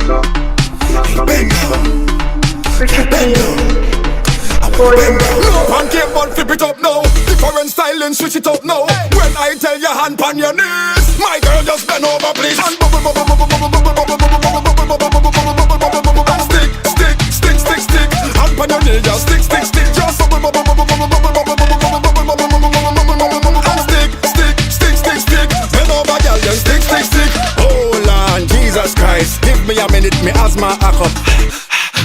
Bend down. Bend down. No pancake but flip it up now. Different style and switch it up now. When I tell you hand on your knees, my girl just bend over please. And stick, stick, stick, stick, stick. Hand on your knees, just stick, stick, stick. Just and stick, stick, stick, stick, stick. Bend over girl, just stick, stick, stick. Hold on, Jesus Christ. Give me a minute, me asthma a cup.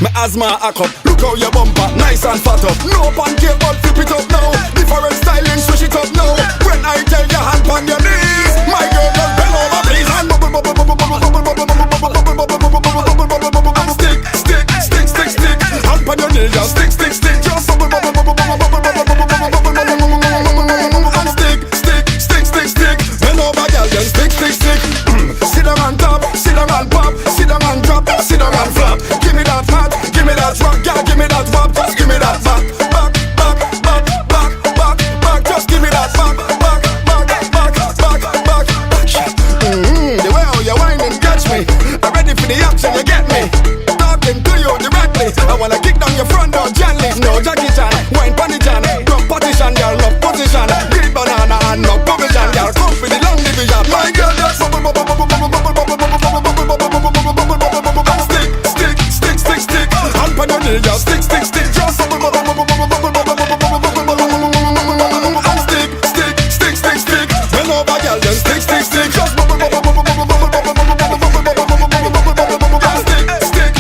My asthma a cup. Look how your bumper nice and fat up. No pancake but flip it up now. Different styling, switch it up now. When I tell you hand on your knees, my girl just bend over please. And stick, stick, stick, stick, stick. Hand on your knees, just stick, stick, stick. Just and stick, stick, stick, stick, stick. Bend over girl, just stick, stick, stick. Sit down on top, sit down on pop, sit down on drop, sit down on flop. Give me that hat, give me that rock, yeah, give me that pop, just give me that back, back, back, back, back, back, back, just give me that back, back, back, back, back, back. The way how you whining catch me, I'm ready for the action, you get me. Talking to you directly, I wanna kick down your front door gently. No Jackie Chan, wine panny Chan, rock partition, girl, love position, green banana and no provision, girl, come for the long division. My girl just stick, stick, stick, stick. Hand on your knee, just stick, stick, stick. Just and stick, stick, stick, stick, stick. Bend over, girl, then stick, stick, stick. Just stick,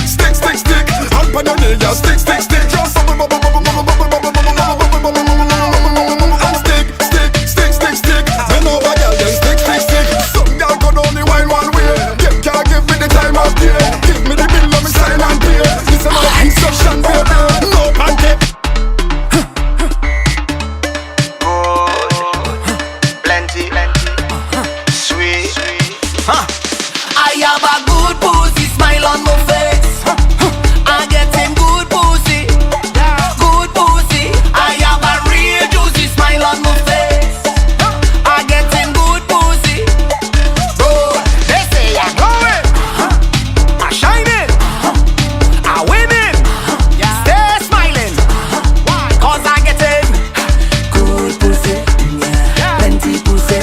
stick, stick, stick. Hand on your knee, just stick, stick, stick. Just and stick, stick, stick, stick, stick. Bend over, girl, then stick, stick, stick. Some girl could only whine one way. Them can't give me the time of day. Give me the bill, let me sign and pay. This is my instruction, baby. No pancake. Plenty, sweet. I have a good pussy smile on my face. I getting good pussy, good pussy. I have a real juicy smile on my face. I getting good pussy. Good. They say I'm glowing, I'm shining, I'm winning. Stay smiling, cause I getting good pussy, plenty pussy,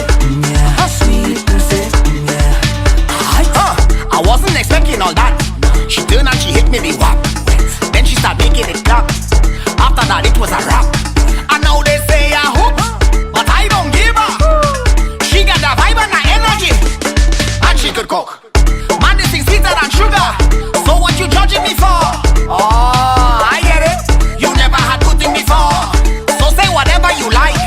sweet pussy. I wasn't expecting all that. She turned and she hit me the whap. Then she started making it clap. After that it was a rap. And now they say I hope, but I don't give her. She got the vibe and the energy, and she could cook. Man, this thing's sweeter than sugar. So what you judging me for? Oh, I get it. You never had good thing before. So say whatever you like.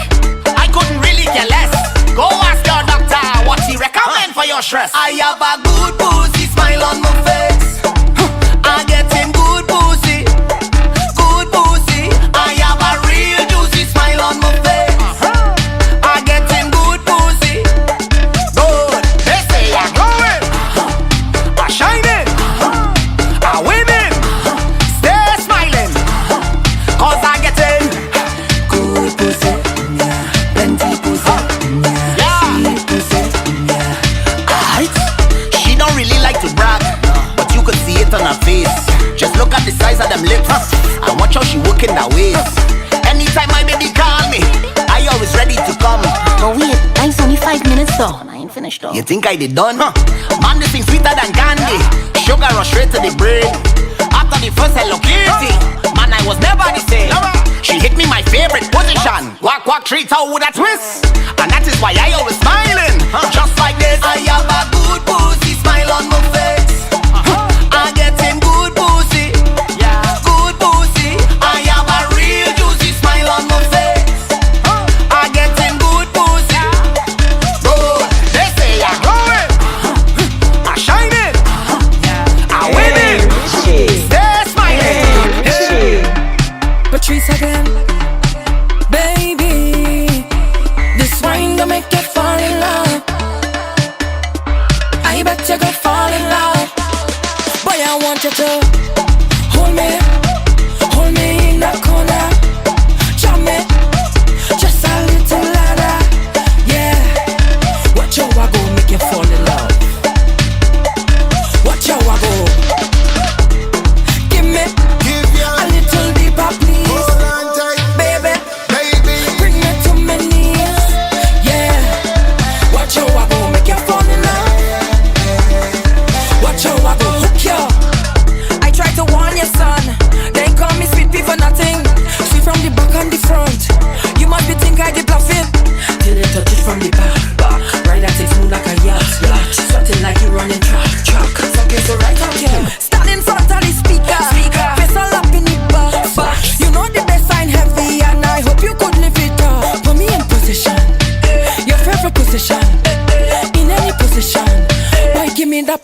I couldn't really care less. Go ask your doctor what he recommend for your stress. I have a good pussy smile on my face. I getting good pussy, good pussy. I have a real juicy smile on my face. I getting good pussy, good. They say I'm glowing, I'm shining, I'm winning. Stay smiling, cause I getting good pussy, plenty pussy, sweet pussy. She don't really like to brag, but you could see it on her face. Just look at the size of them lips and watch how she working that waist. Anytime my baby call me, I always ready to come. But wait, it's only 5 minutes though, and I ain't finished though. You think I did done? Man, this thing sweeter than candy. Sugar rush straight to the brain. After the first Hello Kitty, man, I was never the same. She hit me my favorite position. Quack, quack, treat out with a twist. And that is why I always smiling, just like this. I have a good pussy smile on my face. I getting good pussy, good pussy. I have a real juicy smile on my face. I getting good pussy, good. They say I'm glowing, I'm shining, I'm winning. Stay smiling. Patrice again, baby. This wine gonna make you fall in love. I bet you gonna fall in love. Boy, I want you to hold me in the corner. Jam me just a little louder. Yeah, watch how I go make you fall in love. Watch how I go.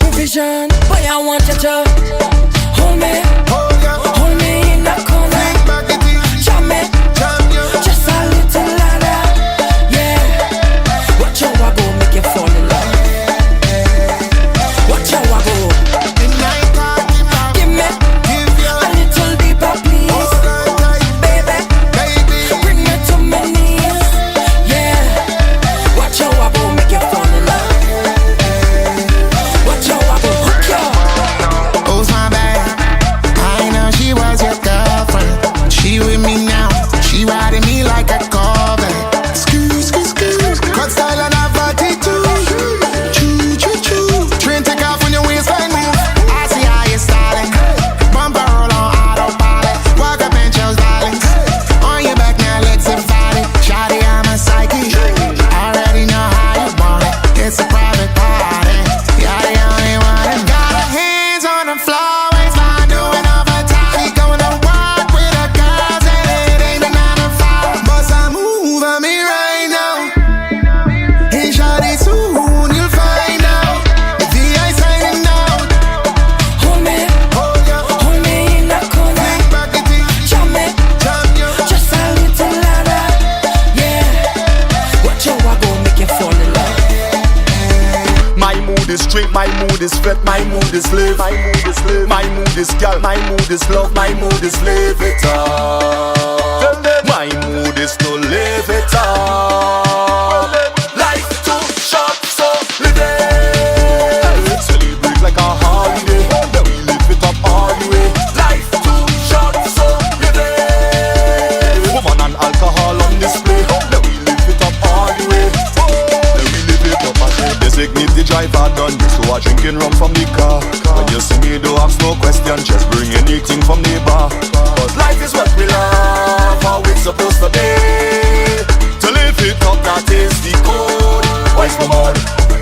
vision. Boy, I want you to hold me, hold me in the corner. Jam me, just a little louder. Yeah, watch how I go make you fall in love. Watch how I go. Give me a little deeper, please. Baby, bring me to my knees. Yeah, watch how I go make you fall in love. Watch how I go hook you. Who's my bag? I know she was your girlfriend. She with me now. She riding me like a Corvette. Excuse. Cut style and have attitude. Choo. Train take off when your waistline move. I see how you styling. Bumper roll on autopilot. Walk up and chose violence. On your back now, let's invite it. Shawty, I'm a psyche. Already know how you want it. It's a private party. You're the only one. Got her hands on the floor. Waistline doing overtime. She going to work with her girls and it ain't a 9 to 5. Bust a move on me right now. Hey, shawty, soon you'll find out. The VI signing out. Hold me in the corner. Jam me, just a little louder. Yeah, watch how I go make you fall in love. My mood is straight, my mood is flat, my mood is live, my mood is live, my mood is gal, my mood is love, my mood is live it up. My mood is to live it up. Life too short, so live it. Celebrate like a holiday, then we live it up all the way. Life too short, so live it. Woman and alcohol on display, then we live it up all the way. Then we live it up again. Designated driver done this, so I drinking rum from the car. When you see me, don't ask no question, just bring anything from the bar. Cause life is what we love, how it's supposed to be. To live it up, that is the code. What's my mood?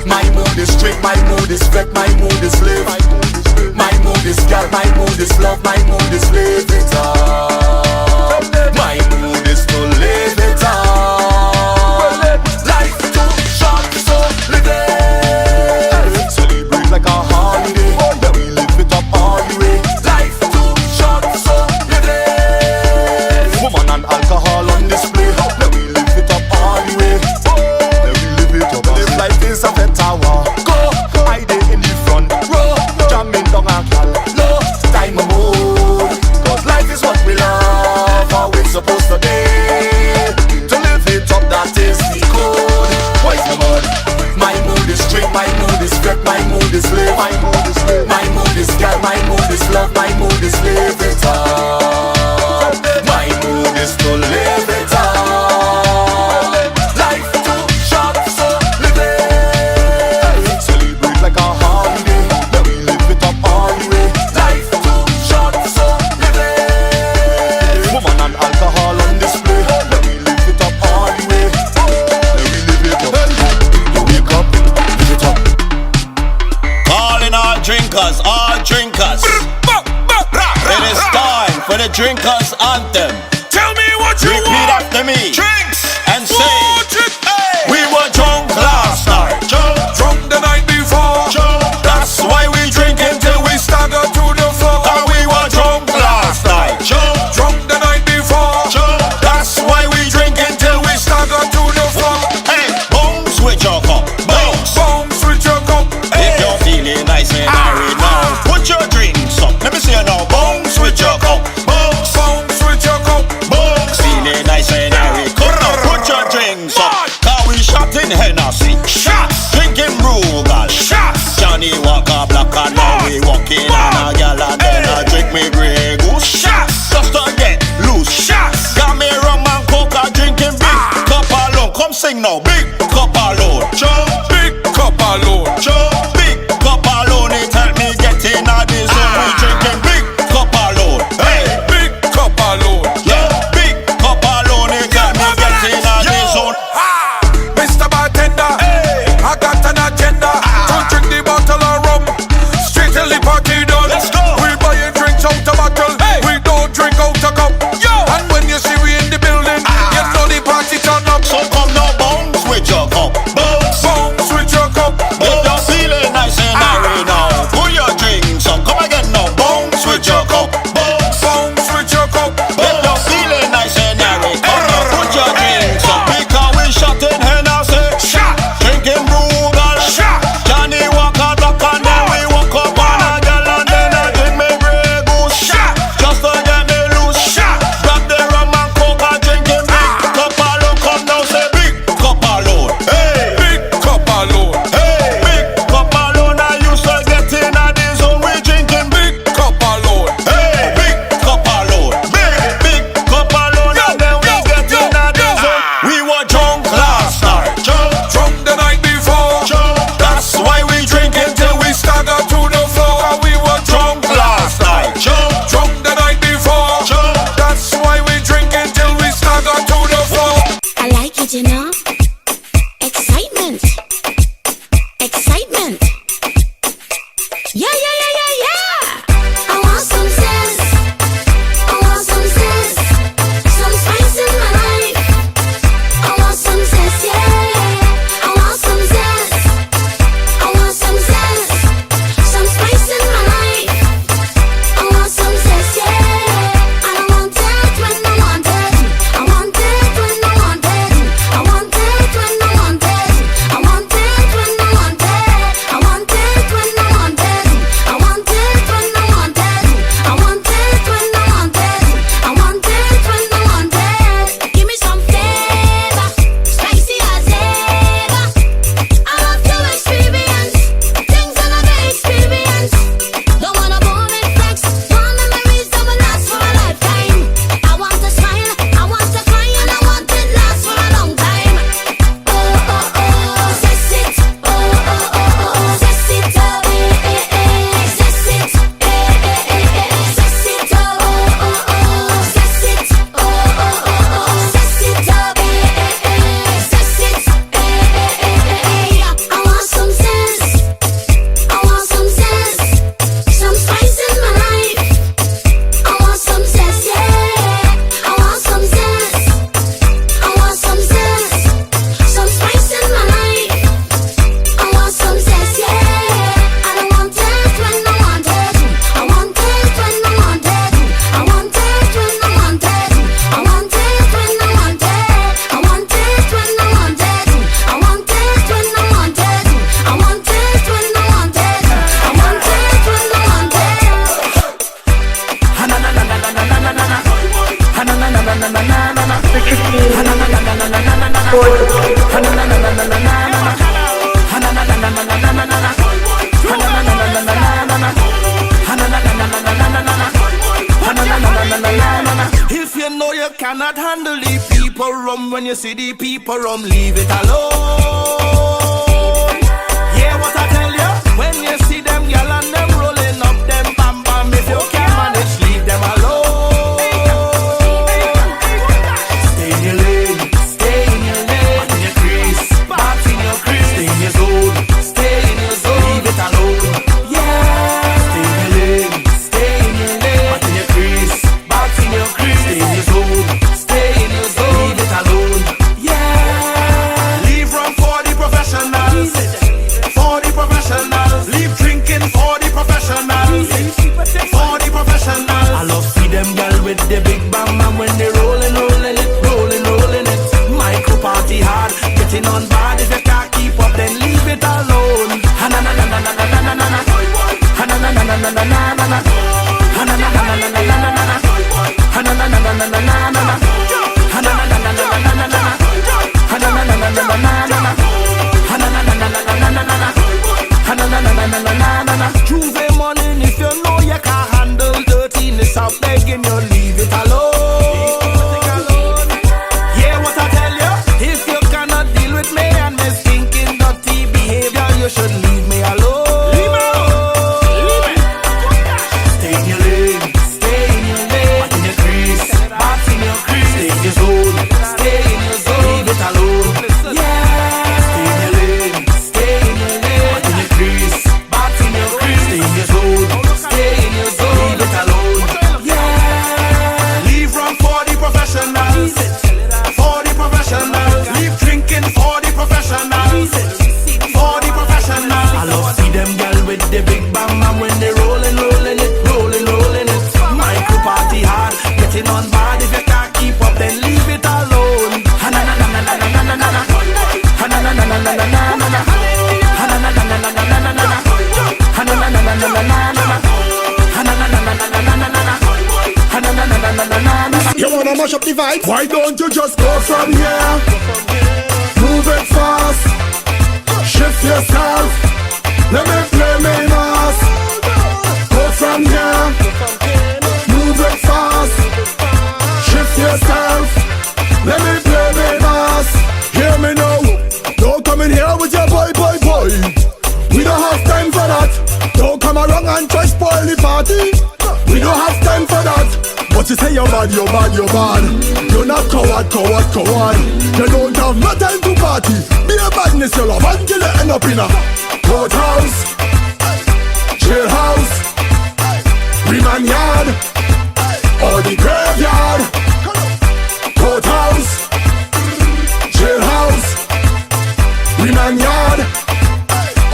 My mood is straight, my mood is flat, my mood is live. My mood is gal, my mood is love, my mood is live it up. My mood is to live it up. Life too short, so live it. Celebrate like a holiday, then we live it up all the way. Life too short, so live it. Woman and alcohol on display, then we live it up all the way. Then we live it up. Live life is a pet tower. Go, I day in the front row, jamming down a gal, low time of mood. Cause life is what we love, how it's supposed to be. To live it up, that is the code. What's my mood? My mood is straight, my mood is flat, my mood is live, my mood is live, my mood is gal, my mood is love, my mood is live it up. My mood is to live it up. Life too short, so live it. Celebrate like a holiday, then we live it up all the way. Life too short, so live it. Woman and alcohol on display, then we live it up all the way. Then we live it up. You wake up, live it up. Calling all drinkers, all drinkers. It is time for the drinkers anthem. Tell me what you Repeat want. after me Drinks. and say, Hey. we were drunk last night. Drunk the night before. That's why we drink until we Stagger to the floor. and we were drunk last night. Drunk the night before. That's why we drink until we Stagger to the floor. Hey, bounce with your cup, bounce. Bounce with your cup. If you're feeling nice and merry now, put your drinks up. Let me see you now. Bounce with your cup, bounce. Bounce with your cup. Bounce. Feeling nice and merry. Come now, put your drinks up. Cause we shot in Hennessy. Shots. Drinking Rugal. Shots. Johnny Walker Black and now we walking on a gal and then I drink me Grey Goose. Shots. Just to get loose. Shots. Got me rum and coca drinking big cup alone. Come sing now. Big cup alone. Big cup alone. Big cup alone. It help me get in a this zone. We drinking big cup alone. Hey. Big cup alone. Yeah. Big cup alone. It help me get in a this zone. Mr. Bartender, I got an agenda. To drink the bottle of rum straight cannot handle the people rum. When you see the people rum, leave it alone. Yeah, what I tell you? When you see them gyal and them rolling up them bam bam, if you can't manage, leave them alone. Stay in your lane, stay in your lane. Back in your crease, back in your crease. Stay in your zone, stay in your zone. Leave it alone. Yeah. Stay in your lane, stay in your lane. Back in your crease, back in your crease. Stay in your zone, stay in your zone. Leave it alone. Yeah. Leave rum for the professionals. For the professionals. Leave drinking for the professionals. For the professionals. I love see them girl with the big bam bam when they rolling, rolling it, rolling, rolling it. Micro party hard, getting on bad. If you can't keep up, then leave it alone. Ha na na na na na na na na na. Ha na na na na na na na na. Ha na na na na na na na na. Ha na na na na na na na na. Ha na na na na na na na na. Ha na na na na na na na. Ha na na na na na na na na. Ha na na na na na na na na. Juve morning, if you know you can't handle dirtiness, I'm begging you, leave it alone. Yeah, what I tell you? If you cannot deal with me and me stinking dirty behavior, you should leave me alone. Leave me alone. Stay in your lane, stay in your lane. Back in your crease, back in your crease. Stay in your zone, stay in your zone. Leave it alone. Yeah. Stay in your lane, stay in your lane. Back in your crease, back in your crease. Stay in your zone, stay in your zone. Leave it alone. Yeah. Leave rum for the professionals. For the professionals. Leave drinking for the professionals. For the professionals. I love see them girl with the big bam bam when they rolling, rolling it, rolling, rolling it. Micro party hard, getting on bad. If you can't keep up, then leave it alone. Ha na na na na na na na na na. Ha na na na na na na na na. Ha na na na na na na na na. Ha na na na na na na na. Ha na na na na na na na na. Ha na na na na na na na. You wanna mash up the vibe? Why don't you just go from here? Move it fast. Shift yourself. Let me play my mass. Go from here. Move it fast. Shift yourself. Let me play my mass. Hear me now. Don't come in here with your boy, boy, boy. We don't have time for that. Don't come around and try spoil the party. We don't have time for that. But you say you're bad, you're bad, you're bad. You're not coward, coward, coward. You don't have no time to party. Be a badness, you love until you end up in a courthouse, jailhouse, remand yard, or the graveyard. Courthouse, jailhouse, remand yard,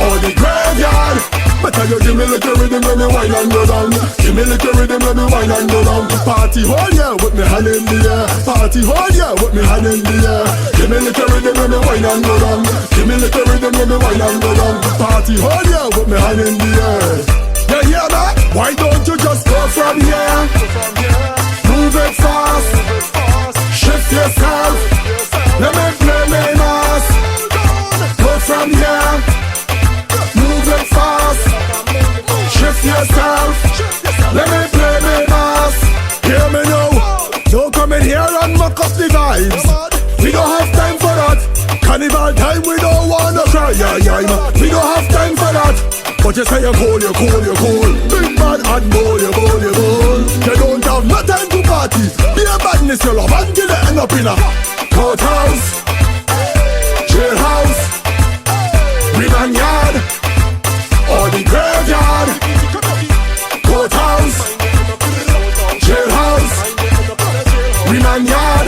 or the graveyard. Better you give me little rhythm, let me wine and go down. Give me little rhythm, let me wine and go down. Party hall, yeah, with me hand in the air. Party hall, yeah, with me hand in the air. Give me little rhythm, let me wine and go down. Give me little rhythm, let me wine and go down. Party hall, yeah, with me hand in the air. You hear that? Why don't you just go from here? Move it fast. Shift yourself. Let me play my mass. Go from here. Move it fast. Shift yourself. Let me play my mass. Hear me now. Don't come in here and muck up the vibes. We don't have time for that. Carnival time, we don't wanna cry. Yeah, yeah, we don't have time for that. But you say you're cool, you're cool, you're cool. Big bad and bold, you're bold, you're bold. You don't have no time to party. Be a badness, you love until you end up in a courthouse, jailhouse, remand yard, or the graveyard. Courthouse, jailhouse, remand yard,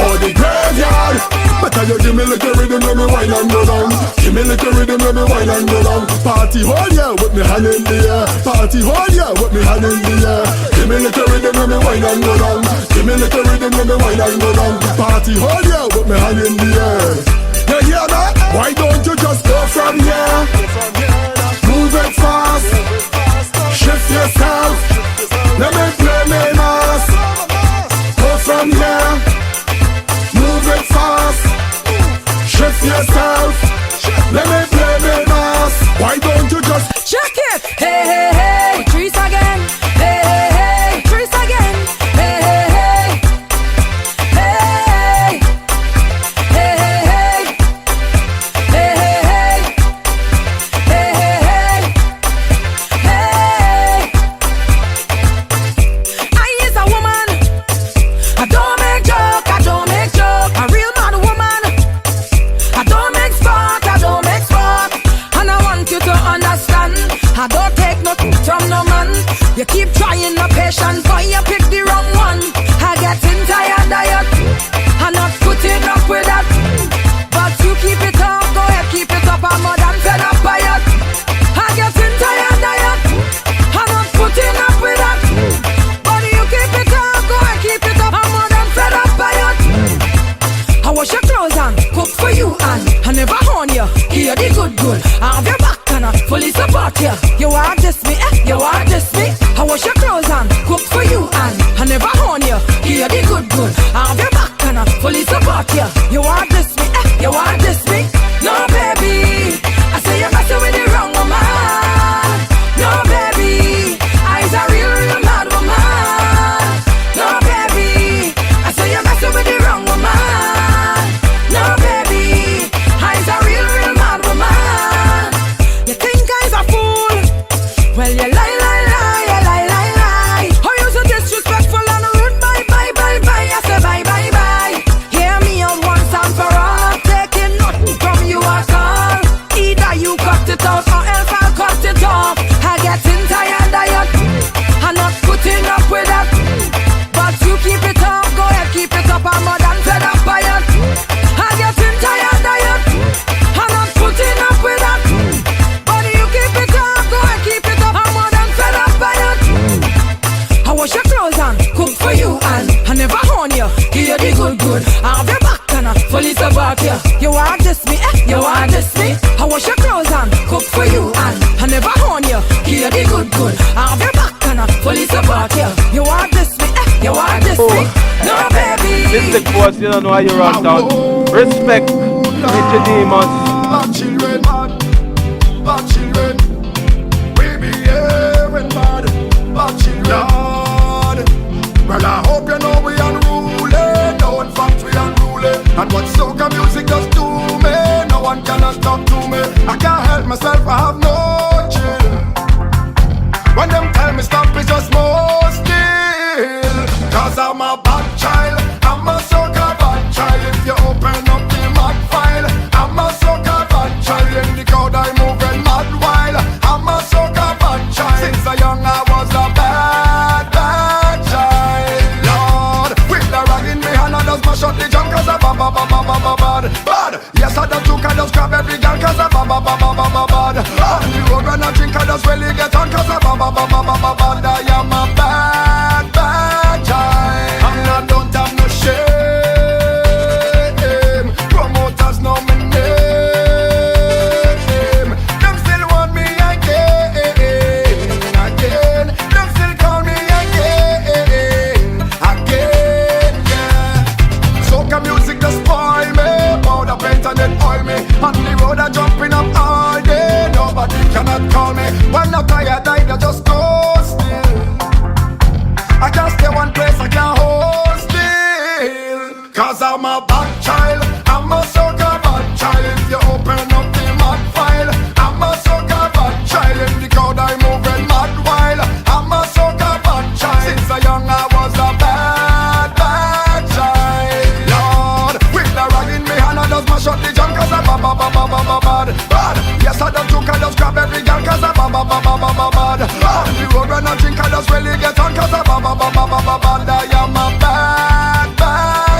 or the graveyard. Better you give me little rhythm, let me wine and go down. Give me little rhythm, let me wine and go down. Party hall, yeah, with me hand in the air. Party hall, yeah, with me hand in the air. Give me little rhythm, let me wine and go down. Give me little rhythm, let me wine and go down. Party hall, yeah, with me hand in the air. You hear that? Why don't you just go from here? Move it fast. Shift yourself. Let me play my mass. Go from here. Move it fast. Shift yourself. Let me play my mass. Why don't you just check it? Hey, hey, hey, Trees again. Hey, hey, hey, Trees again. Hey, hey, hey. You keep trying no patience, but you pick the wrong one. I getting tired of you, I'm not putting up with that. But you keep it up, go ahead, keep it up. I'm more than fed up by it. I getting tired of you, I'm not putting up with that. But you keep it up, go ahead, keep it up. I'm more than fed up by it. I wash your clothes and cook for you and I never horn you, hear the good. I have your back and I fully support you. You are just me, you are just me. I wash your clothes and cook for you and I never horn you, hear the good. I have your back and I fully support you. You are just me, you are just me. No baby, I say you're messing with the wrong woman. No baby, I's a real mad woman. No baby, I say you're messing with the wrong woman. No baby, I's a real mad woman. You think I's a fool? Well you lie. Oh you so disrespectful and rude. Bye. I say bye. Hear me out once and for all. I'm taking nothing from you at all. Either you cut it out or else I'll cut it off. I getting tired of you, I'm not putting up with that. But you keep it up, go ahead, keep it up. I'm more than fed up by it. I getting tired of you, I'm not putting up with that. But you keep it up, go ahead, keep it up. I'm more than fed up by it. I wash your clothes and cook for you and I never horn you, hear the good. I have your back and I fully support you. You are just me, you are just me. I wash your clothes and cook for you and I never horn you, hear the good. I have your back and I fully support you. You are just me, you are just me. No baby. Mystic boss, you don't know how you rock down. Respect, Richiedemus. Bad children, we behaving bad. Bad children, well I hope you know we unruly. No, in fact we unruly. And what soca music does to me, no one cannot talk to me. I can't help myself, I have no chill. When them tell me stop, it's just more still. Cause I'm a bad child, I'm a soca bad child. If you open up the mad file, I'm a soca bad child. In the crowd I moving mad while I'm a soca bad child. Since a young I was a bad child. Lord, with the rag in me hand I just mash up the jam. Cause I'm bad. Yes I don't took, I just grab every girl. Cause I'm bad. On the road when I drink I just really get on. Cause I'm bad. I am a bad child. And I don't have no shame. Promoters know me name. Them still want me again. Them still call me again, yeah. Soca music just spoil me. Powder paint and then oil me. On the road I jumping up all day. Nobody cannot call me. When I'm tired I just go still. I can't stay one place, I can't hold still. Cause I'm a bad child, I'm a soca bad child. If you open up the mad file, I'm a soca bad child. In the crowd I moving mad while I'm a soca bad child. Since a young I was a bad child. Lord, with the rag in me hand I just mash up the jam. Cause I'm bad. Yes I don't took, I just grab every girl. Cause I'm bad. On the road when I drink I just really get on. Cause I'm bad. I am a bad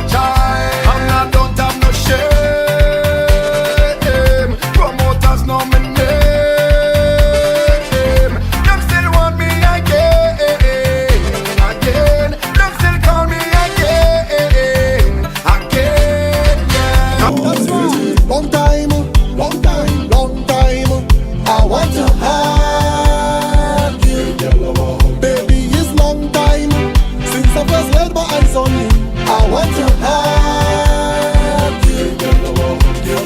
child. And I don't have no shame. Promoters know me name. Them still want me again. Them still call me again, yeah. That's right. Long time. I want to have you, baby. It's long time since I first laid my eyes on you. I want to have you.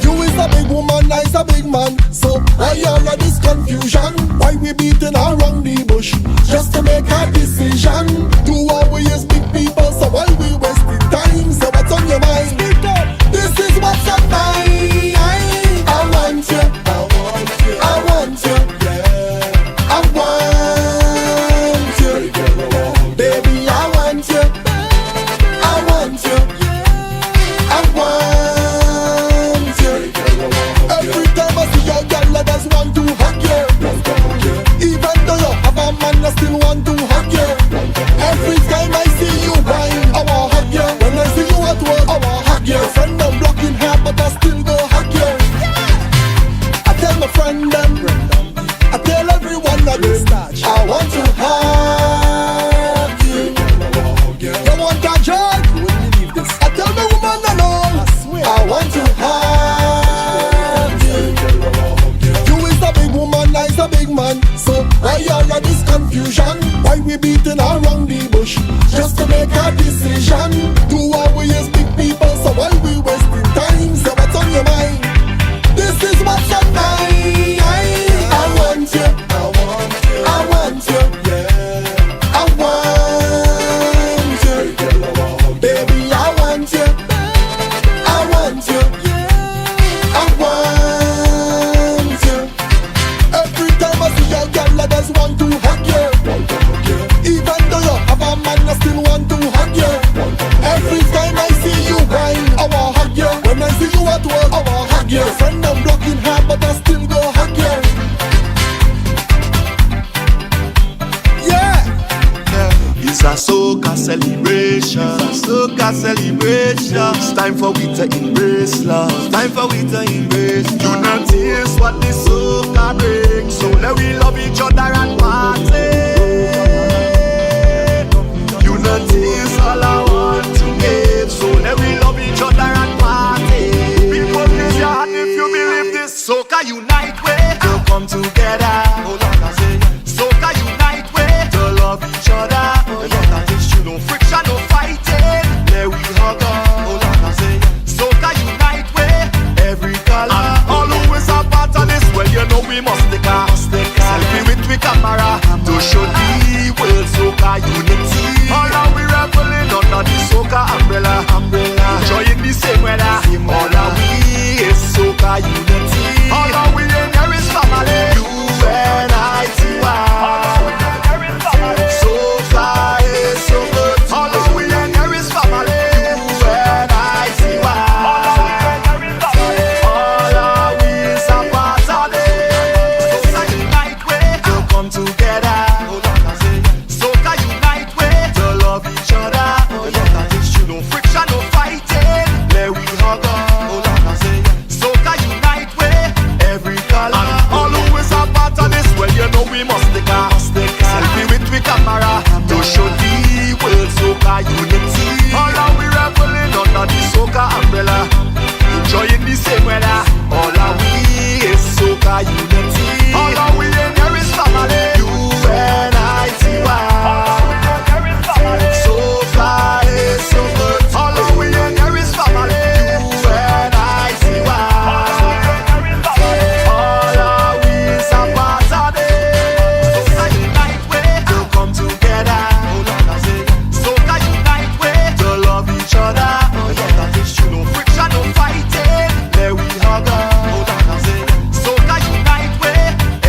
You is a big woman, I is a big man. So why all of this confusion? Why we beating around the bush just to make a decision? Do always big people, so why we wasting time? So what's on your mind? This is what's on my mind. I want you. I want you, I want you, baby, I want you, I want you, I want you. Every time I see your girl, I just want to hug you. Even though you have a man, I still want to hug you. again. I want to hug you. You want a joy? I tell my woman alone. I want to hug you. You is a big woman, I is a big man. So why all of this confusion? Why we beating around the bush just to make a decision? Do what we as big people, so why we wasting time? So what's on your mind? This is what's on mine. I want you, I want you, I want you, yeah. I want you, baby, I want you, I want you, I want you. Every time I see a girl, I just want to hug you. Even though you have a man, I still want to hug you. Every time I see you whine, I want hug you. When I see you at work, I want hug you. Friend, I'm blocking her, but I still go hug you. It's a soca celebration. It's a soca celebration. It's time for we to embrace love. It's time for we to embrace unity is what the soca brings. So let we love each other and party. Unity is all I want to give. So let we love each other and party. People, raise your hand if you believe this. Soca unite way to come together. Hold on, I say soca unite way to love each other. No friction, no fighting. Let we hug up. Hold on, I say soca unite way. Every color, all who is a part of this. Well, you know we must take a selfie with we camera to show the world soca unity. All are we reveling under the soca umbrella. Enjoying the same weather. All are we is soca unity. All are we in here is family. U-N-I-T-Y. Soca is so good. All are we in here is family. U-N-I-T-Y. All are we is a part of it. Soca unite way to come together. Hold on, I say soca unite way to love each other. No friction, no fighting. Let we hug up. Hold on, I say soca unite way. Every color, all who is a part of this. Well, you know we must take a selfie with we camera to show the world soca unity. All are we reveling under the soca umbrella, enjoying the same weather. All are we is soca unity. All are we in here is family. U-N-I-T-Y. Soca is so good. All are we in here is family. U-N-I-T-Y. All are we is a part of it. Soca unite way to come together. Hold on, I say soca unite way to love each other. No friction, no fighting. Let we hug up. Hold on, I say soca unite way.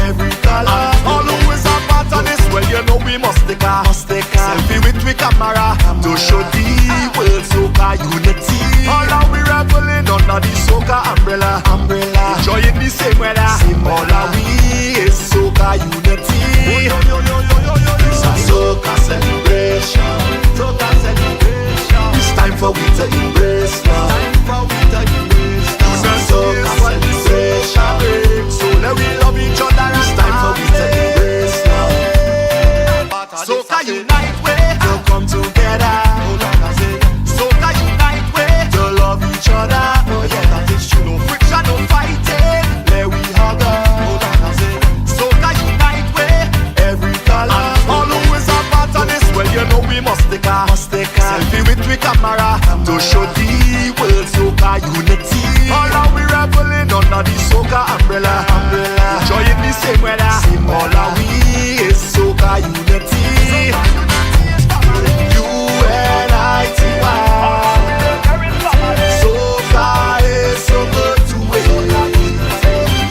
Every color, all who is a part of this. Well, you know we must take a selfie with we camera to show the world soca unity. All are we reveling under the soca umbrella, enjoying the same weather. All are we is soca unity. It's a soca celebration. Soca celebration. It's time for we to embrace love. It's a soca celebration. So let we love each other. It's time for we to embrace love. Soca unite way to come together. Soca unite way to love each other. No friction, no fighting. Let we hug up. Soca unite way. Every color, all who is a part of this. Well, you know we must take a selfie with we camera to show the world soca unity. All are we reveling under the soca umbrella, enjoying the same weather. All are we is soca unity. U-N-I-T-Y. Soca is so good to it.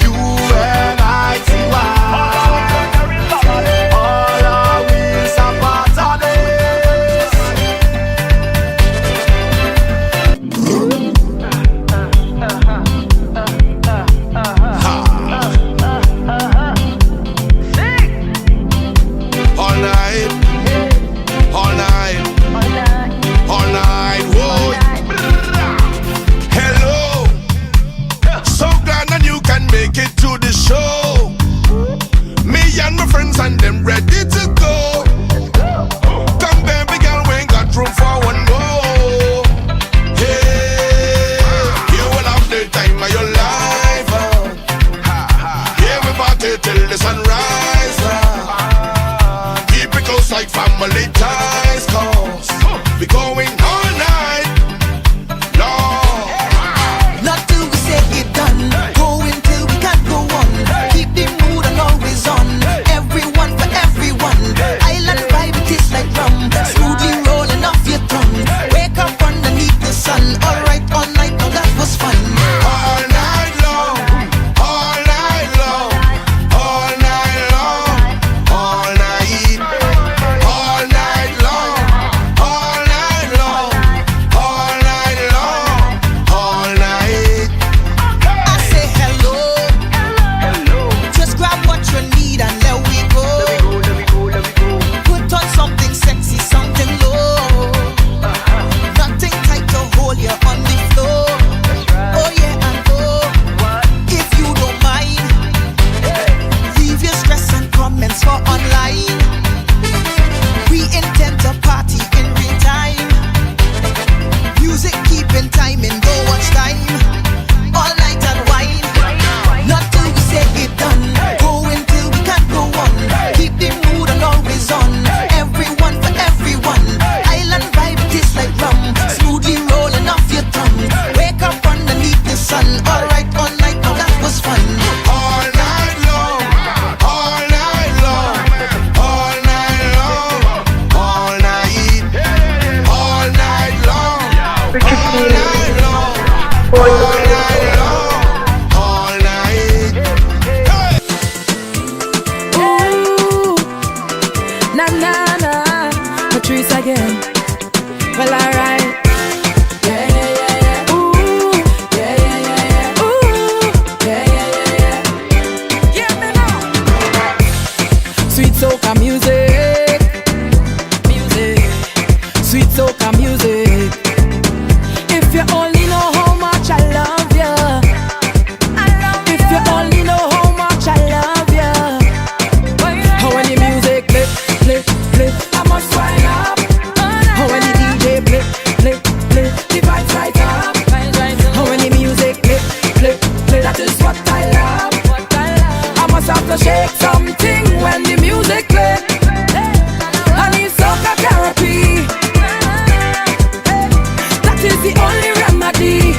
U-N-I-T-Y. All are we is a part of this. All night. Ooh, na na na, Patrice again. Well, alright. Yeah, yeah, yeah, yeah. Ooh, yeah, yeah, yeah, yeah. Ooh, yeah, yeah, yeah, yeah. Yeah, me know. Sweet soca music, music. Sweet soca music. If you only know how much I love you. If you only know how much I love you. How when the music play, play, play, I must wind up. How when the DJ play, play, play, the vibes right up. How when the music play, play, play, that is what I love. I must have to shake something when the music play. I need soca therapy. That is the only remedy.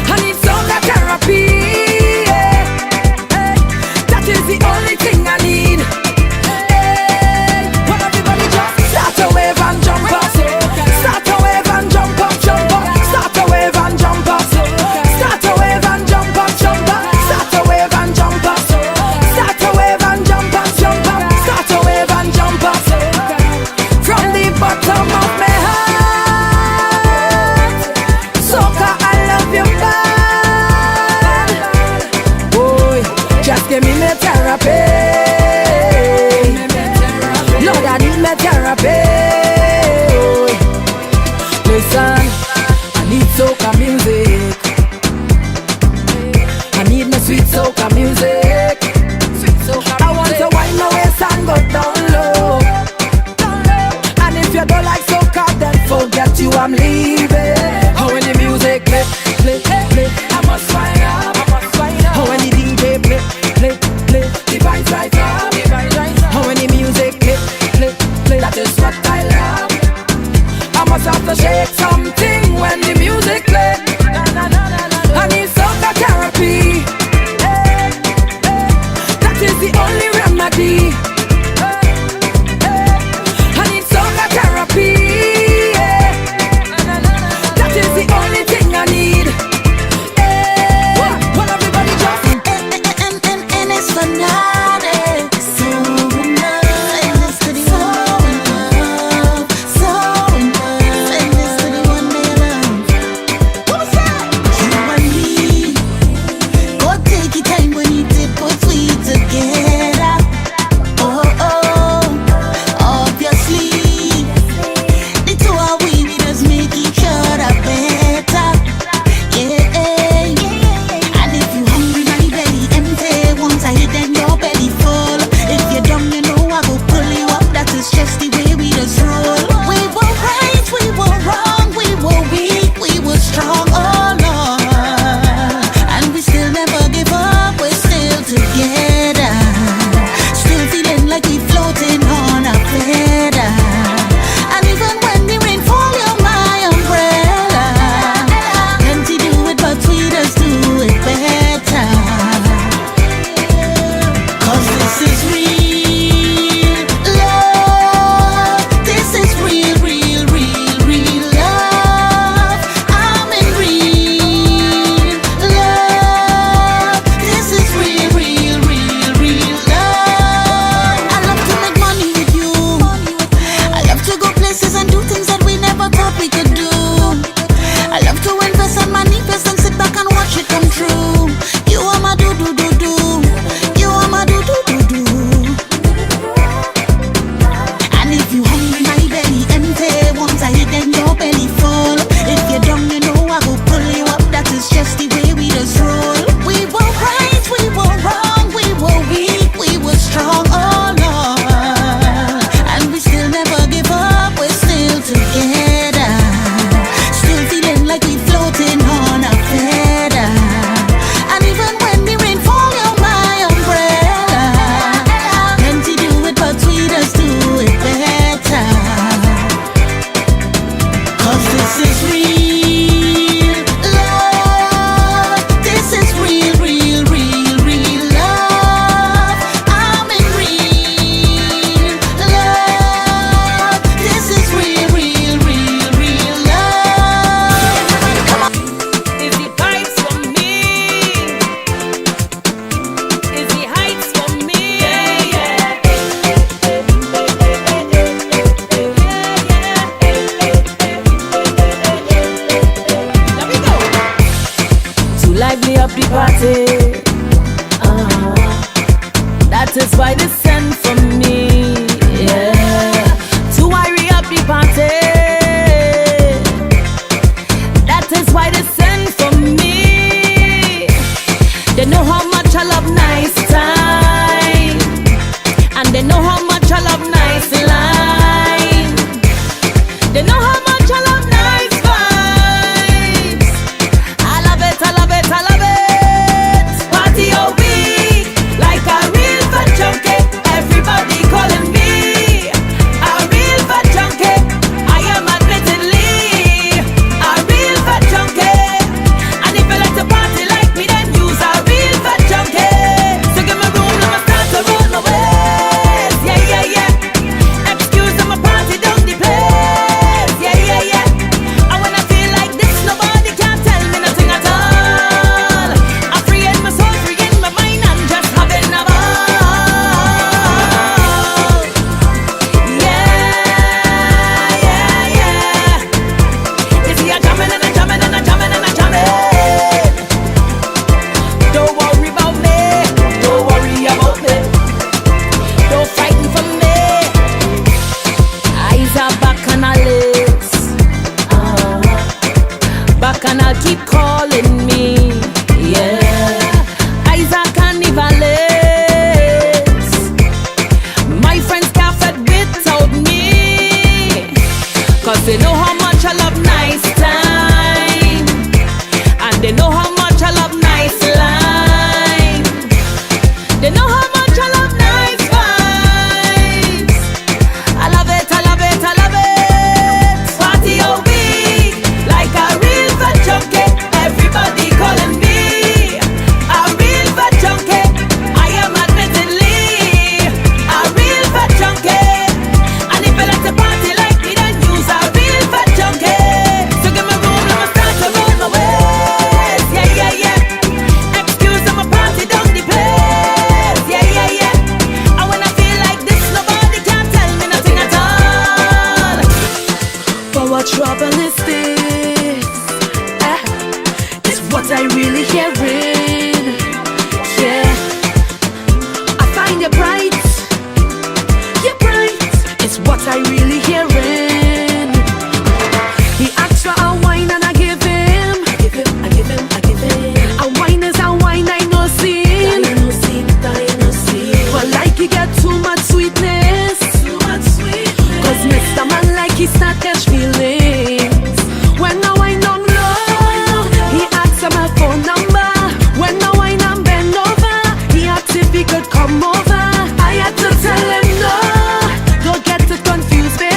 I need soca therapy. That is the only thing I need. When everybody just start to wave and jump up. Start to wave and jump up, jump up. Start to wave and jump up. Start to wave and jump up, jump up. Start to wave and jump up. Start to wave and jump up, jump up. Start to wave and jump up. From the bottom of my heart, soca, I love you bad. Boy, just give me therapy. Lord, I need my therapy. Listen, I need soca music. I need my sweet soca music. I want to wind my waist and go down low. And if you don't like soca, then forget you, I'm leaving. How when the music play, play, play, I must wind up. How when the DJ play, play, play, the vibes right up. How when the music play, play, play, that is what I love. I must have to shake something when the music play. I need soca therapy. That is the only remedy. I need soca therapy. That is the only thing I need. Well, everybody just And it's phenomenal. why they send for me. Yeah, to hurry up the party. That is why they send for me. They know how much I love nice time, and they know how much I love nice line. They know how much I love nice vibes. I love it, I love it, I love it. Party all week like a real fat junkie. Everybody calling me a real fat junkie. I am admittedly a real fat junkie. And if you like to party like me, then use a real fat junkie. So give me room, let me start to roll my waist. Yeah, yeah, yeah. Excuse me, my party down the place. Yeah, yeah, yeah. And when I feel like this, nobody can tell me nothing at all. I'm free in my soul, free in my mind, I'm just having a ball. Yeah, yeah, yeah. You see, I'm jamming and I'm jamming and I'm jamming and I'm jamming. Don't worry about me, don't worry about me. Don't frighten for me. Eyes are back and I'll back and I'll keep calling me. Yeah, eyes are carnivalists. My friends can't fed without me, 'cause they know how much I love nice time, and they know how much I love nice line. They know how much I love nice vibes. I love it, I love it, I love it. Party all week like a real fat junkie. Everybody calling me a real fat junkie. I am admittedly a real fat junkie. And if you like to party like me, then use a real fat junkie. So give me room, let me start to roll my waist. Yeah, yeah, yeah. Excuse me, my party down the place. Yeah, yeah, yeah. And when I feel like this, nobody can tell me nothing at all. But what trouble is this? Is what I really hearing. Yeah, I find you bright. You're bright. It's what I really hearing. He asked for a wine and I give him. I give him, I give him, I give him. A wine is a wine, I know seen. I know seen, I know seen. But like he get too much sweetness. Too much sweetness. 'Cause Mr. Man like he start catch feelings. When I wine down low, he asks for my phone number. When I wine and bend over, he asked if he could come over. I had to tell him no. Don't get it confused, baby.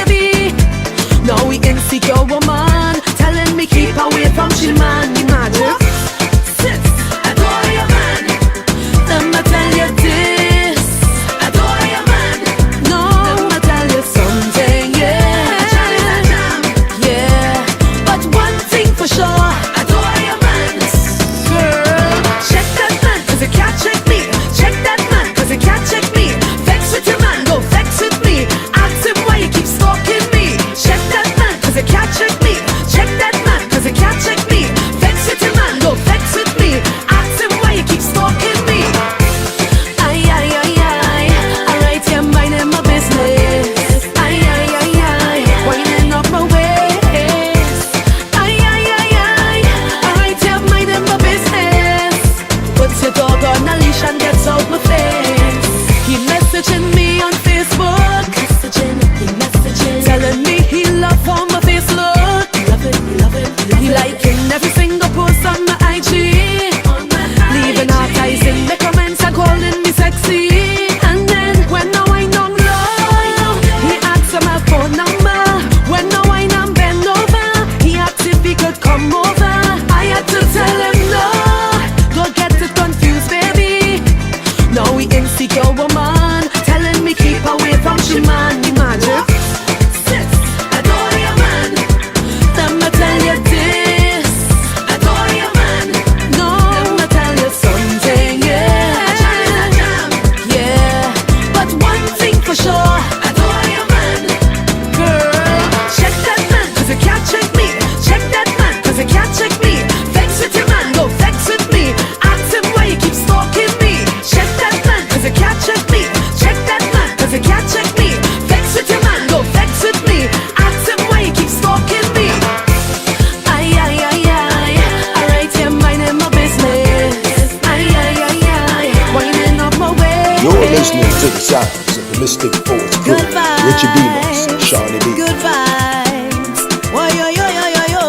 sounds of the Mystic Poets crew. Good vibes. Richiedemus, Shawnee B. Good vibes. Whoa, yo, yo, yo, yo, yo.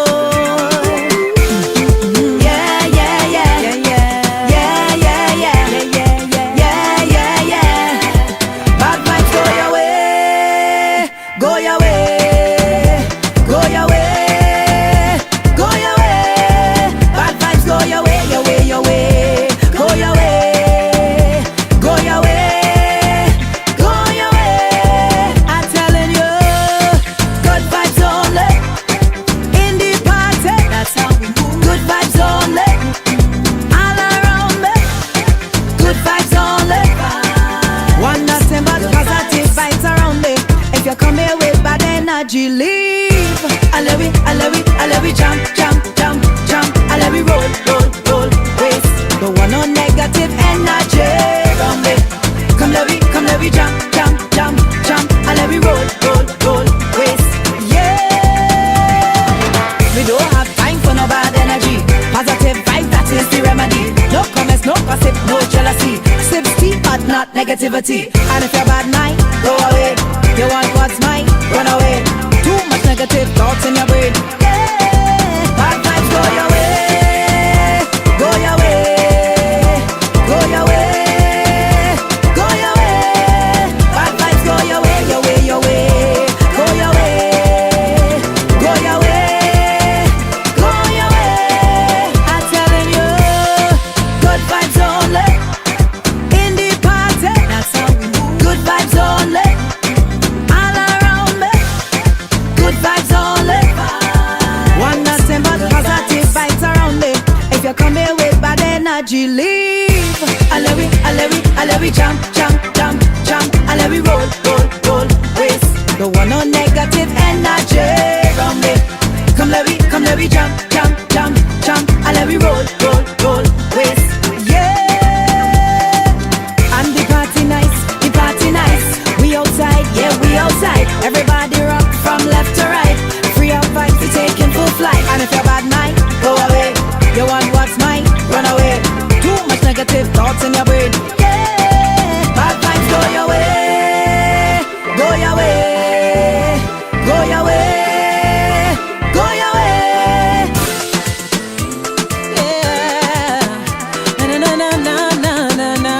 Yeah, yeah, yeah. Yeah, yeah. Yeah, yeah, yeah. Yeah, yeah, yeah. Yeah, yeah, yeah. Bad vibes go your way. Go your way. Go your way. Go your way. Bad vibes go your way, your way, your way. Go your way. Go your way. Leave. I love it, jump, jump, jump, jump. I love it, roll, roll, roll, waste. Don't want no negative energy from me. Come love it, jump, jump, jump, jump. I love it, roll, roll, roll, waste. Yeah. We don't have time for no bad energy. Positive vibes, that is the remedy. No comments, no gossip, no jealousy. Sip tea, but not negativity. And if you're bad mind, go away. You want what's mine, run away. Too much negative thoughts in your brain. Yeah. Bad vibes go your way. Go your way. Go your way. Go your way. Bad vibes go your way, your way, your way. Go your way. Go your way. Go your way. I'm telling you, good vibes only. In the party, that's how we move. Good vibes only. Vibes only. One nothing but positive vibes around me. If you come here with bad energy, leave. I love it, jump, jump, jump, jump. I love it, roll, roll, roll, waste. Don't want no negative energy around me. Come love it, jump, jump, jump, jump. I love it, roll, roll, roll, waste. Yeah. And the party nice, the party nice. We outside, yeah, we outside. Everybody rock from left to right. Free up vibes, we taking full flight. And if you're bad mind, go away. You want what's mine, run away. Too much negative thoughts in your brain. Yeah. Bad vibes go your way. Go your way. Go your way. Go your way. Yeah. Na na na na na na na.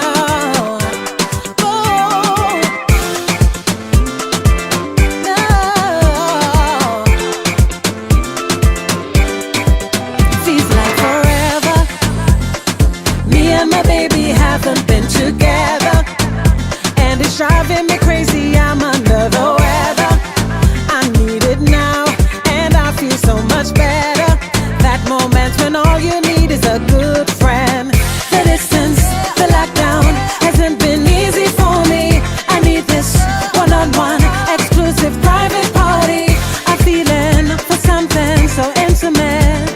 Together, and it's driving me crazy. I'm under the weather. I need it now, and I feel so much better. That moment when all you need is a good friend. The distance, the lockdown hasn't been easy for me. I need this one-on-one, exclusive private party. I'm feeling for something so intimate,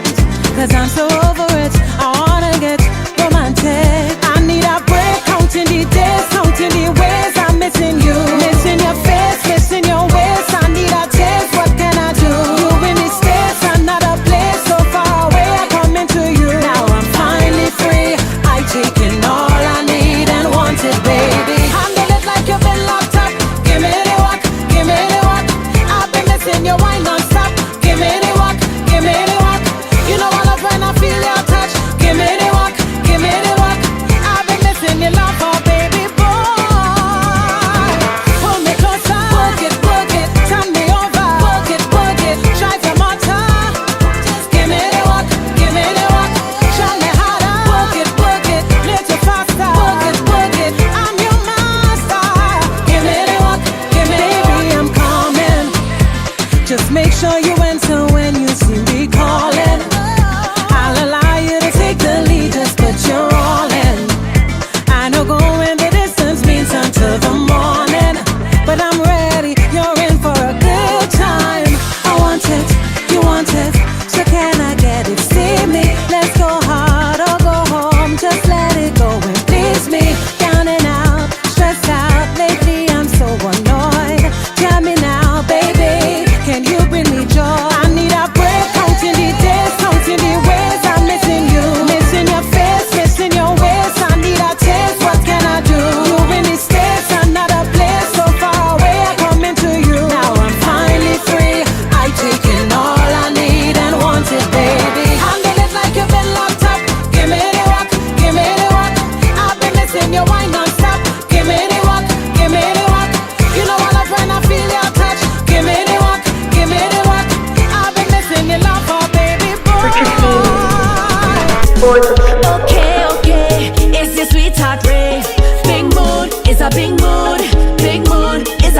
'cause I'm so over it. I wanna get romantic. I need a break, counting the days, counting the ways I'm missing you. Missing your face, missing your ways. I need a taste, what can I do? You in the States, another place so far away. I come into you.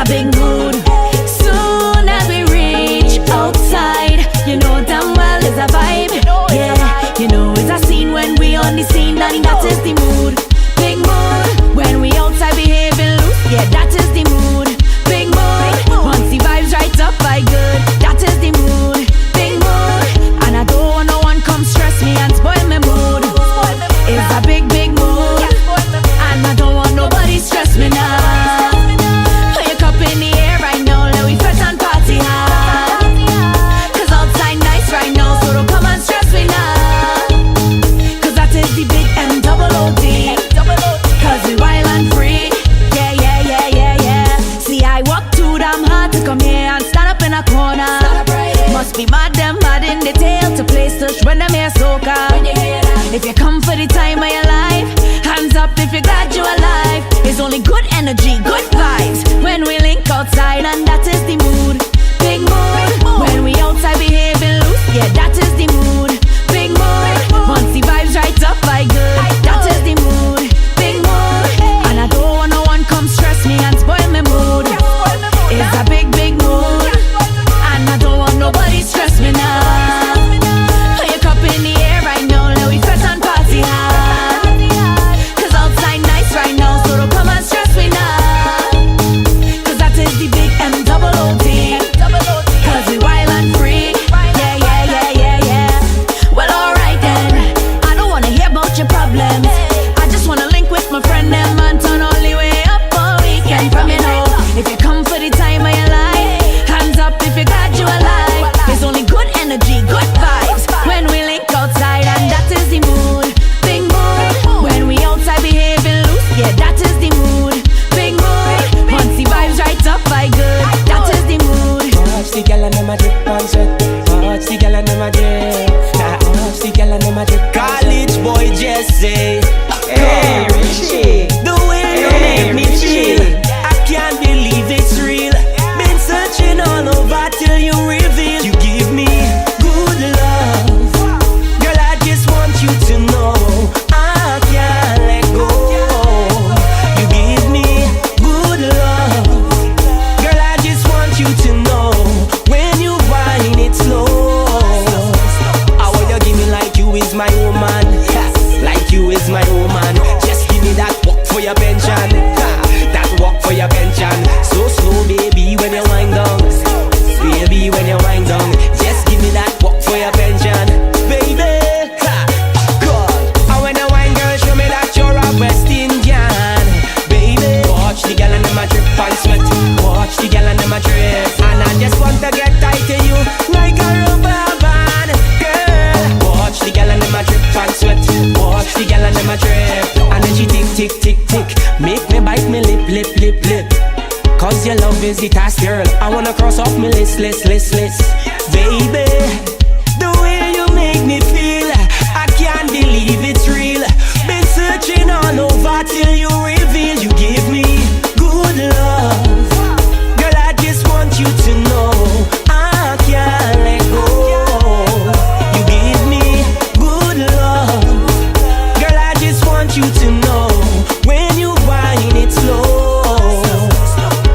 a big mood. Soon as we reach outside, you know damn well it's a vibe. Yeah, you know it's a scene when we on the scene, and that is the mood. Big mood when we outside behaving loose. Yeah, that is the mood. Big mood once the vibes right up, I good. That is the mood. Big mood, and I don't want no one come stress me and spoil my mood. It's a big mood, and I don't want nobody stress me now. Put your cup in the air right now, let we fetch and party hard. Cause outside nice right now, so don't come and stress me now. Cause that is the big M-double-O-D. Cause we wild and free. Yeah. See, I walk too damn hard to come here and stand up in a corner. Must be mad them mad in the tail to play such when them hear soca. If you come for the time of your life, hands up if you're glad you're alive. It's only good energy, good vibes when we link outside, and that is the mood. Big mood when we outside behaving loose. Yeah, that is the mood. Big mood once the vibes right up, I good. That is the mood. Big mood, and I don't want no one come stress me and spoil my mood. It's a big mood, and I don't want nobody stress me now. Put your cup in the air right now, let we fetch and party hard. Cause outside nice right now, so don't come and stress me now. Cause that is the big M-double-O-D. Cause we wild and free. Yeah. Well, alright then, I don't wanna hear about your problems. I just wanna link with my friend them and turn all the way up all weekend from you know. If you come for the time of your life, hands up if you're glad you're alive. There's only good energy, good vibes when we link outside, and that is the mood. Big mood when we outside behaving loose. Yeah, that is the mood. Big mood once the vibes right up, I good. That is the mood. Watch the girl and them a drip and sweat. Watch the girl and them a drip. Watch the girl and them a drip. College boy just say, hey Richie, the way you make me feel, I can't believe it's real. Been searching all over till you reveal. You give me good love, girl. I just want you to know I can't let go. You give me good love, girl. I just want you to know when you whine it slow. I want you give me like you is my woman, like you is my woman. Just give me that walk for your pension, that walk for your pension. So slow, baby, when you wind down, baby, when you wind down. Just give me that walk for your pension, baby. God, and when you wind, girl, show me that you're a West Indian, baby. Watch the girl and them a drip and sweat. Watch the girl and them a drip, and I just want to get tight to you like a rubber band, girl. Watch the girl and them a drip and sweat. Watch the girl and them a drip, and then she tick, make me bite me lip. Cause your love is the task, girl. I wanna cross off my list. Baby, the way you make me feel, I can't believe it's real. Been searching all over till you reveal. You give me good love, girl. I just want you to know I can't let go. You give me good love, girl. I just want you to know when you whine it slow.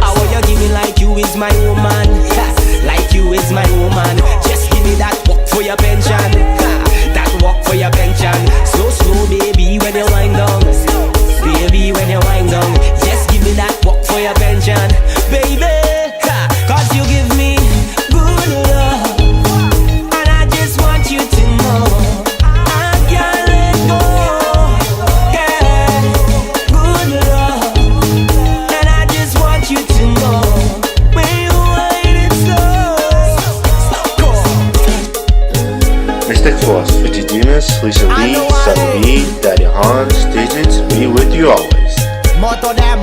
I want you give me like you is my woman, like you is my woman. Just give me that walk for your pension, that walk for your pension. So slow, baby, when you wind down, baby, when you wind down. Just give me that walk for your pension, baby. Cause you give me good love, and I just want you to know I can't let go. Yeah, good love, and I just want you to know when you whine it slow. Mr. Cross, Richiedemus, Lisa Lee, Son B, Daddy Hans, Digits, be with you always. Moto there.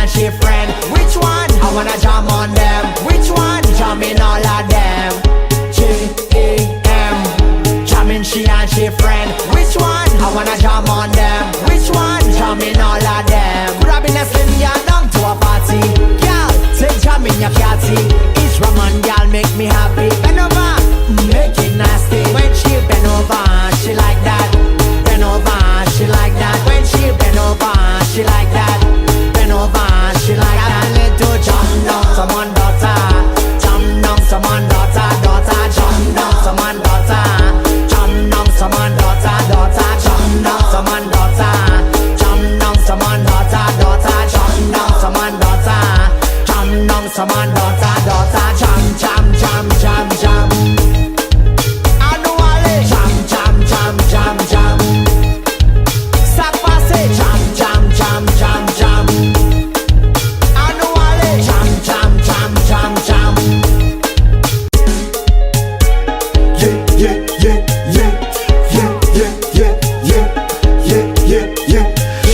and she friend. Which one? I wanna jam on them. Which one? Jamming all of them. J-A-M. Jamming she and she friend. Which one? I wanna jam on them. Which one? Jamming all of them. Grabbing a slim girl down to a party. Girl, say jamming your catty. Each woman girl make me happy. Bend over, make it nasty. When she bend over, she like that. Bend over, she like that. When she bend over, she like that. Bend over, she like that. Little jump down, someone daughter. Jump down, someone daughter, daughter. Jump down, someone daughter. Jump down, someone daughter, daughter. Jump down, someone daughter. Jump down, someone daughter, daughter. Jump down, someone daughter. Jump down, someone daughter, daughter. Jump, jump, jump, jump, jump. Jam, jam, jam, jam, jam. Sapa say jam, jam, jam, jam, jam. Annually jam, jam, jam, jam, jam. Yeah, yeah, yeah, yeah, yeah, yeah, yeah, yeah, yeah, yeah, yeah.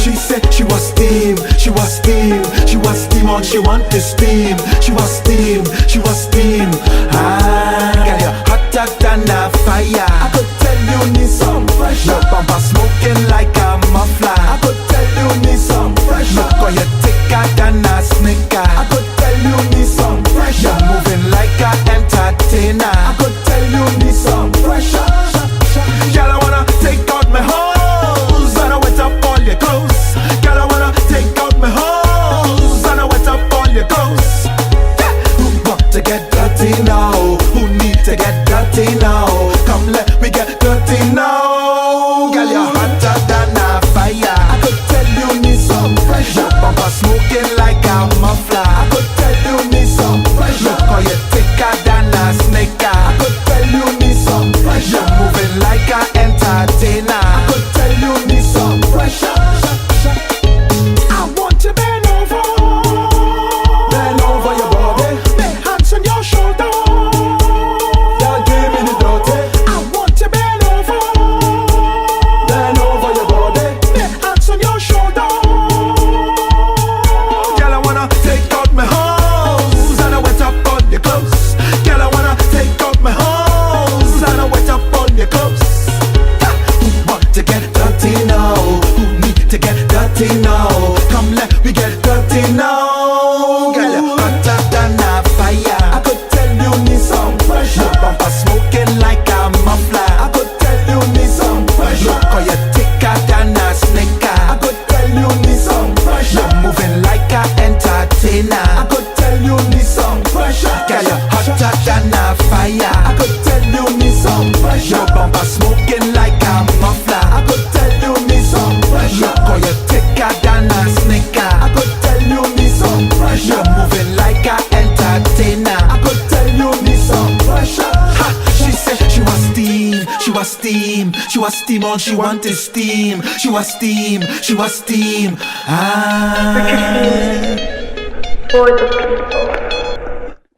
She said she was steam, she was steam, she was steam on, she want the steam, she was steam, she was steam. Ah, girl, you're hotter than a fire. I could tell you need some fresh. Your bumper smoking like a muffler. I could tell you need some fresh. Look how you thicker than a snicker. I could tell you need some fresh. You're moving like a entertainer. I could tell you need some fresh. Girl, I wanna take out my hose and I wet up all your clothes. Girl, I wanna take out my hose and I wet up all your clothes. Who want to get dirty now? Who need to get dirty now? Come let me get dirty now. Girl, you're hotter than a fire. I could tell you need some fresh. Your bumper smoking like a muffler. I could tell you need some fresh. Look how you thicker than a snicker. I could tell you need some fresh. You're moving like a entertainer. I could tell you need some fresh. I want to bend over. Bend over your body. Lay hands on your shoulder. Yeah, give me the dirty. I want to bend over. Bend over your body. Lay hands on your shoulder. Girl, I wanna take out my hose and I wet up on your clothes. Girl, I wanna take out my hose and I wet up on your clothes. Who want to get dirty now? Who need to get dirty now? Come let me get dirty now. Girl, you're hotter than a fire. I could tell you need some fresh. Your bumper smoking like a muffler. I could tell you need some fresh. Look how you thicker than a snicker. I could tell you need some fresh. You're moving like a entertainer. I could tell you need some fresh. Girl, you're hotter than a fire. I could tell you need some fresh. Your bumper smoking like a muffler. I could tell you need some fresh. Look how you thicker than a snicker. I could tell you need some fresh. You're moving like a entertainer. I could tell you need some fresh. Ha! She said she was steam, she was steam, she was steam on, she wanted steam, she was steam, she was steam. Ah. For the people.